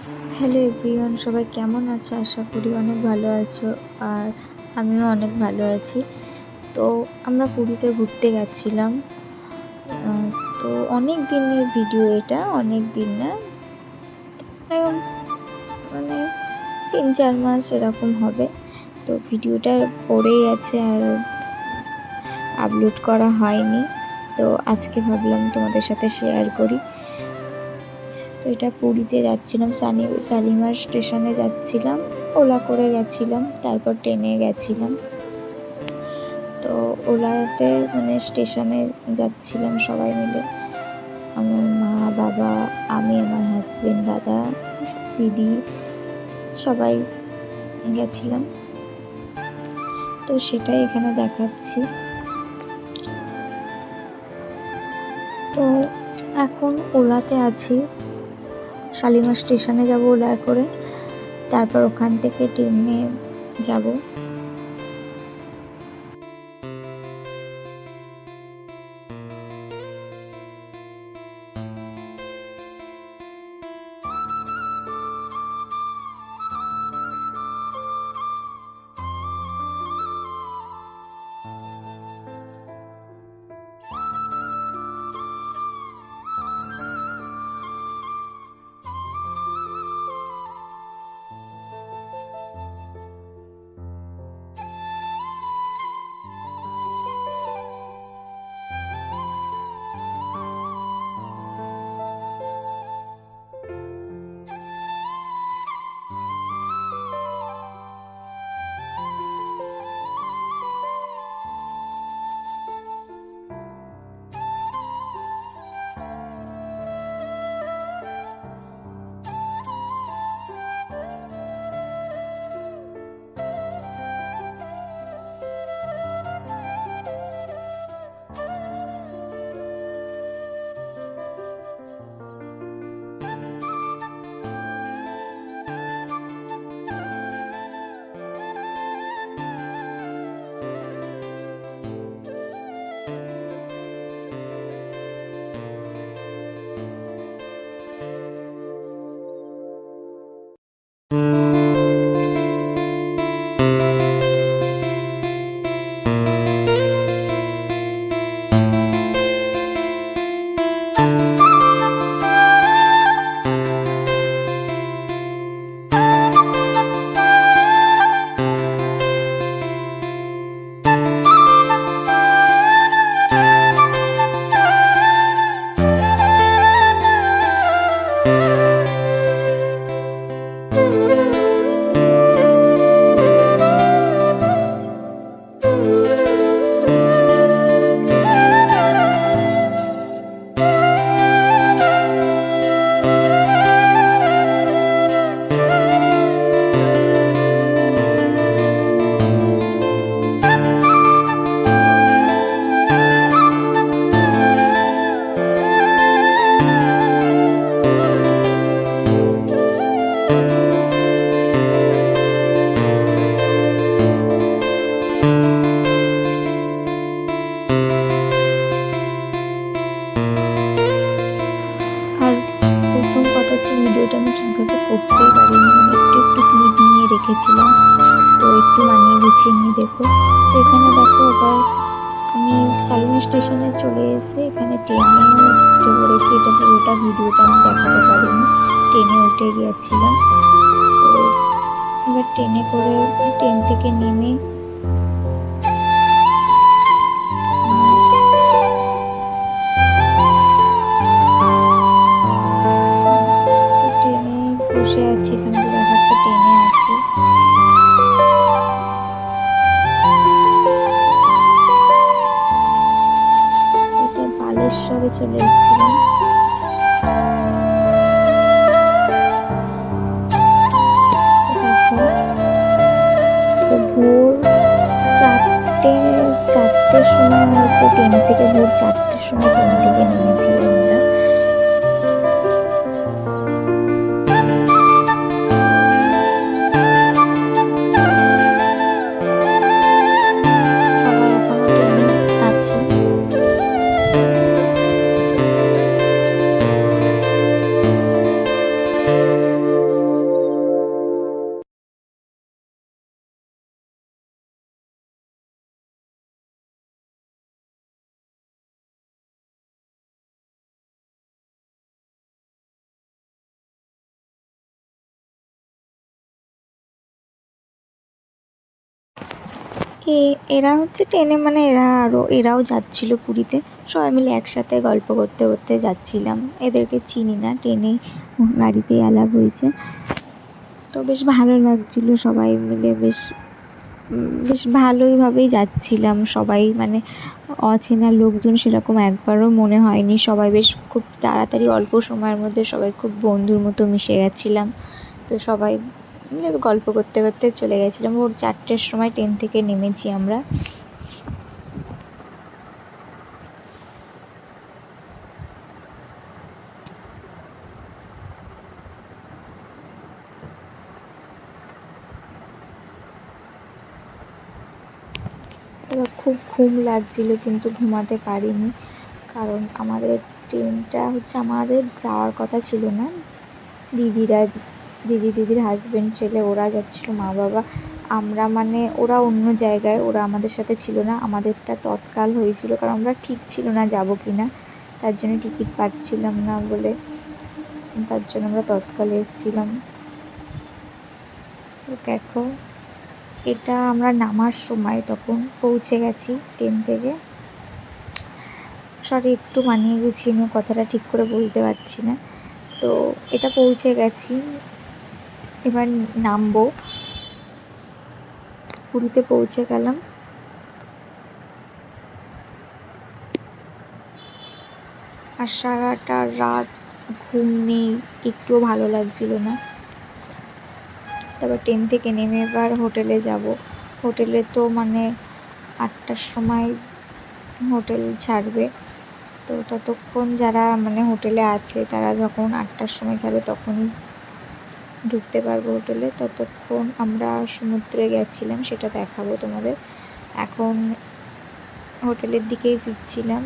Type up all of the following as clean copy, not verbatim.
Hello everyone, সবাই কেমন আছো? আশা করি অনেক ভালো আছো। আর আমিও অনেক ভালো আছি। তো আমরা পুরীতে ঘুরতে গেছিলাম। তো অনেক দিনের ভিডিও, এটা অনেক দিন না, প্রায় মানে 3-4 মাস এরকম হবে। তো ভিডিওটা পড়েই আছে আর আপলোড করা হয়নি। তো আজকে ভাবলাম তোমাদের সাথে শেয়ার করি। তো এটা পুরীতে যাচ্ছিলাম, শালিমার স্টেশনে যাচ্ছিলাম, ওলা করে গেছিলাম, তারপর ট্রেনে গেছিলাম। তো ওলাতে স্টেশনে যাচ্ছিলাম সবাই মিলে, আমার মা, বাবা, আমি, আমার হাজবেন্ড, দাদা, দিদি, সবাই গেছিলাম। তো সেটাই এখানে দেখাচ্ছি। তো এখন ওলাতে আছি, শালিমার স্টেশনে যাব ওলা করে, তারপর ওখান থেকে ট্রেনে যাব। ভিডিওটা আমি ঠিকভাবে করতেই পারিনি, একটু একটু ক্লিপ নিয়ে রেখেছিলাম। তো একটু মানিয়ে গুছিয়ে নিয়ে দেখো। তো এখানে দেখো, আবার আমি শালিমার স্টেশনে চলে এসে এখানে ট্রেনে উঠে পড়েছি। এটা পুরোটা ভিডিওটা আমি দেখাতে পারিনি, ট্রেনে উঠে গিয়েছিলাম। তো এবার ট্রেনে করে ট্রেন থেকে নেমে বসে আছি, এখানে তো দেখাচ্ছে ট্রেনে আছি। এটা বালেশ্বরে চলে এসেছিলাম। দেখো, তো ভোর 4টের সময় হয়তো ট্রেন থেকে, ভোর 4টের সময় ট্রেন থেকে নেমেছিলাম আমরা। এরা হচ্ছে ট্রেনে, মানে এরাও যাচ্ছিল পুরীতে, সবাই মিলে একসাথে গল্প করতে করতে যাচ্ছিলাম। এদেরকে চিনি না, ট্রেনে গাড়িতেই আলাপ হয়েছে। তো বেশ ভালো লাগছিল, সবাই মিলে বেশ বেশ ভালোইভাবেই যাচ্ছিলাম সবাই, মানে অচেনা লোকজন সেরকম একবারও মনে হয়নি। সবাই বেশ খুব তাড়াতাড়ি অল্প সময়ের মধ্যে সবাই খুব বন্ধুর মতো মিশে গেছিলাম। তো সবাই মিলে গল্প করতে করতে চলে গেছিলাম। ভোর 4টের সময় ট্রেন থেকে নেমেছি আমরা। এবার খুব ঘুম লাগছিল কিন্তু ঘুমাতে পারিনি, কারণ আমাদের ট্রেনটা হচ্ছে আমাদের যাওয়ার কথা ছিল না। দিদির হাজব্যান্ড, ছেলে ওরা যাচ্ছিলো, মা বাবা, আমরা মানে ওরা অন্য জায়গায়, ওরা আমাদের সাথে ছিল না। আমাদেরটা তৎকাল হয়েছিল, কারণ আমরা ঠিক ছিল না যাব কি না, তার জন্য টিকিট পাচ্ছিলাম না বলে, তার জন্য আমরা তৎকালে এসেছিলাম। তো দেখো, এটা আমরা নামার সময় তখন পৌঁছে গেছি ট্রেন থেকে। সরি, একটু মানিয়ে গুছিয়ে নিয়ে কথাটা ঠিক করে বলতে পারছি না। তো এটা পৌঁছে গেছি, এবার নামবো। পুরীতে পৌঁছে গেলাম। আর সারাটা রাত ঘুম নেই, একটুও ভালো লাগছিল না। তারপর ট্রেন থেকে নেমে এবার হোটেলে যাব। হোটেলে তো মানে 8টার সময় হোটেল ছাড়বে। তো ততক্ষণ যারা মানে হোটেলে আছে তারা যখন 8টার সময় যাবে তখনই ঢুকতে পারবো হোটেলে। ততক্ষণ আমরা সমুদ্রে গেছিলাম, সেটা দেখাবো তোমাদের। এখন হোটেলের দিকেই ফিরছিলাম।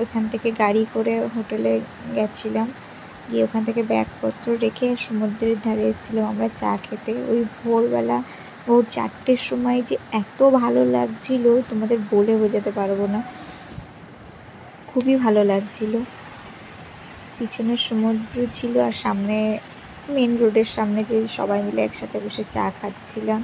ওইখান থেকে গাড়ি করে হোটেলে গেছিলাম, গিয়ে ওখান থেকে ব্যাগপত্র রেখে সমুদ্রের ধারে এসেছিলাম আমরা চা খেতে। ওই ভোরবেলা ভোর 4টের সময় যে এত ভালো লাগছিল তোমাদের বলে বোঝাতে পারবো না, খুবই ভালো লাগছিল। পিছনে সমুদ্র ছিল আর সামনে মেন রোডের সামনে যে সবাই মিলে একসাথে বসে চা খাচ্ছিলাম।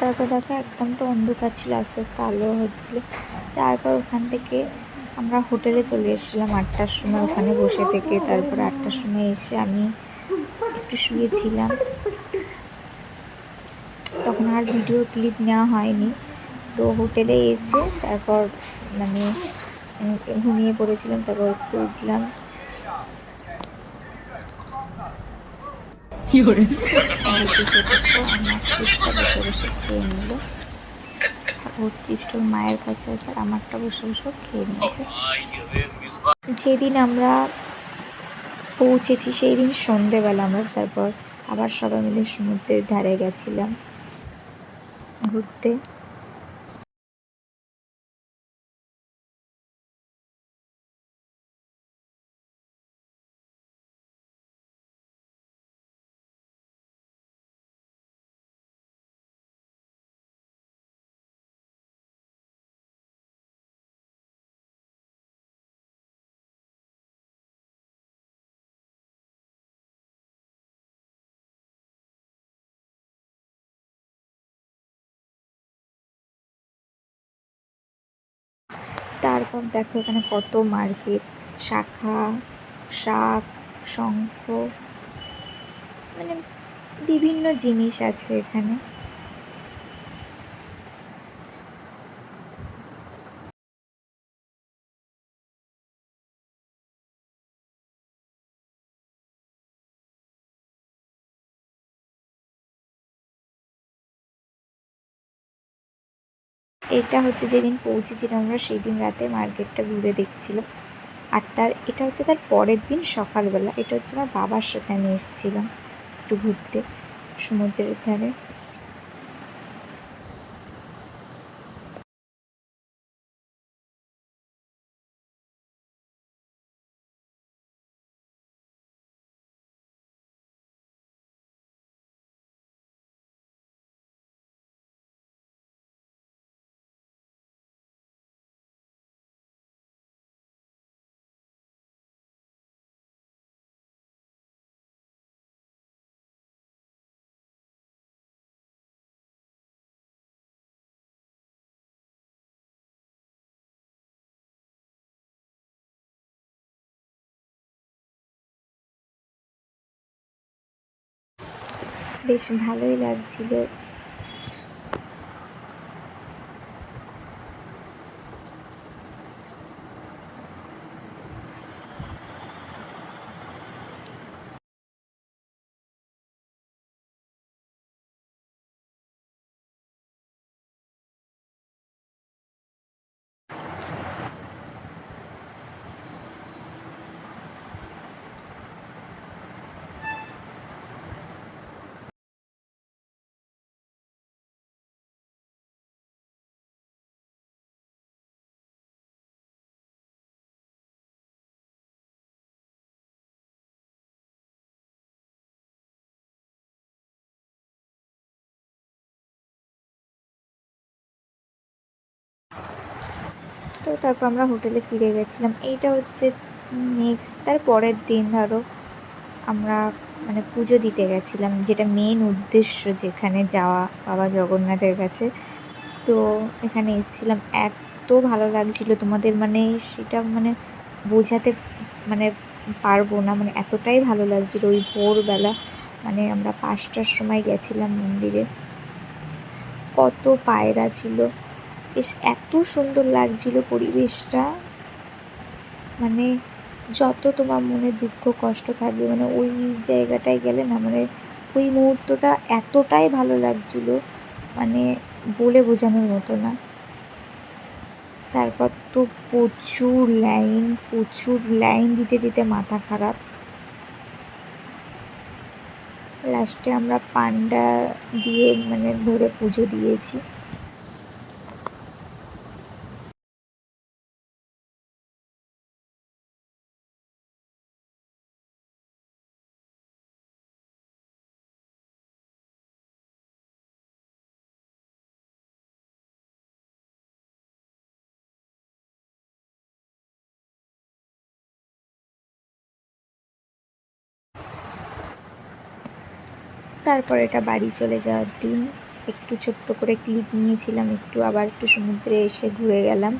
তারপর দেখো একদম তো অন্ধকার ছিল, আস্তে আস্তে আলো হচ্ছিলো। তারপর ওখান থেকে আমরা হোটেলে চলে এসেছিলাম 8টার সময়, ওখানে বসে থেকে তারপর 8টার সময় এসে আমি একটু শুয়েছিলাম। তখন আর ভিডিও ক্লিপ নেওয়া হয়নি। তো হোটেলে এসে তারপর মানে ঘুমিয়ে পড়েছিলাম, তারপর একটু উঠলাম। আমার চিপসটা বসে বসে খেয়ে নিল, ওর চিপসটা ওর মায়ের কাছে আছে, আর আমারটা বসে বসে খেয়ে নিয়েছে। যেদিন আমরা পৌঁছেছি সেই দিন সন্ধেবেলা আমরা তারপর আবার সবাই মিলে সমুদ্রের ধারে গেছিলাম ঘুরতে। তারপর দেখো এখানে কত মার্কেট, শাখা, শাক, শঙ্খ, মানে বিভিন্ন জিনিস আছে এখানে। এটা হচ্ছে যেদিন পৌঁছেছিলাম আমরা সেই দিন রাতে মার্কেটটা ঘুরে দেখছিলাম। আর এটা হচ্ছে তার পরের দিন সকালবেলা। এটা হচ্ছে আমার বাবার সাথে আমি এসেছিলাম একটু ঘুরতে সমুদ্রের ধারে। বেশ ভালোই লাগছিল। তো তারপর আমরা হোটেলে ফিরে গেছিলাম। এইটা হচ্ছে নেক্সট তার পরের দিন ধরো আমরা মানে পুজো দিতে গেছিলাম, যেটা মেন উদ্দেশ্য যেখানে যাওয়া বাবা জগন্নাথের কাছে। তো এখানে এসেছিলাম, এত ভালো লাগছিল তোমাদের মানে সেটা মানে বোঝাতে মানে পারবো না, মানে এতটাই ভালো লাগছিল। ওই ভোরবেলা মানে আমরা 5টার সময় গেছিলাম মন্দিরে, কত পায়রা ছিল, বেশ এত সুন্দর লাগছিল পরিবেশটা। মানে যত তোমার মনে দুঃখ কষ্ট থাকবে মানে ওই জায়গাটায় গেলে না মানে ওই মুহূর্তটা এতটাই ভালো লাগছিল, মানে বলে বোঝানোর মতো না। তারপর তো প্রচুর লাইন দিতে দিতে মাথা খারাপ। লাস্টে আমরা পান্ডা দিয়ে মানে ধরে পুজো দিয়েছি। তারপর এটা বাড়ি চলে যাওয়ার দিন একটু ছোট্ট করে ক্লিপ নিয়েছিলাম, একটু আবার একটু সমুদ্রে এসে ঘুরে গেলাম।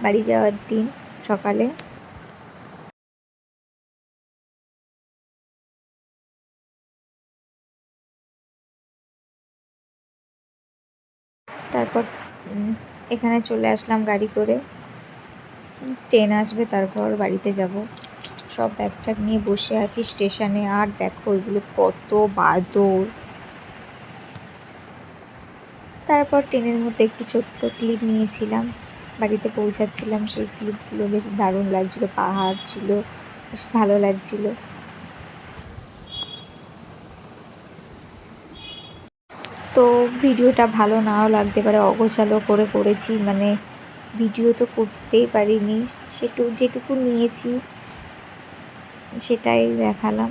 বাড়ি যাওয়ার দিন সকালে তারপর এখানে চলে আসলাম গাড়ি করে। ট্রেন আসবে তারপর বাড়িতে যাব। সব ব্যাগ ট্যাগ নিয়ে বসে আছি স্টেশনে, আর দেখো এগুলো কত বাদর। তারপর ট্রেনের মধ্যে একটু ছোট্ট ক্লিপ নিয়েছিলাম, বাড়িতে পৌঁছাচ্ছিলাম সেই ক্লিপগুলো বেশ দারুণ লাগছিলো, পাহাড় ছিল, বেশ ভালো লাগছিলো। তো ভিডিওটা ভালো নাও লাগতে পারে, অগোছালো করে করেছি, মানে ভিডিও তো করতেই পারিনি, যেটুকু নিয়েছি সেটাই দেখালাম।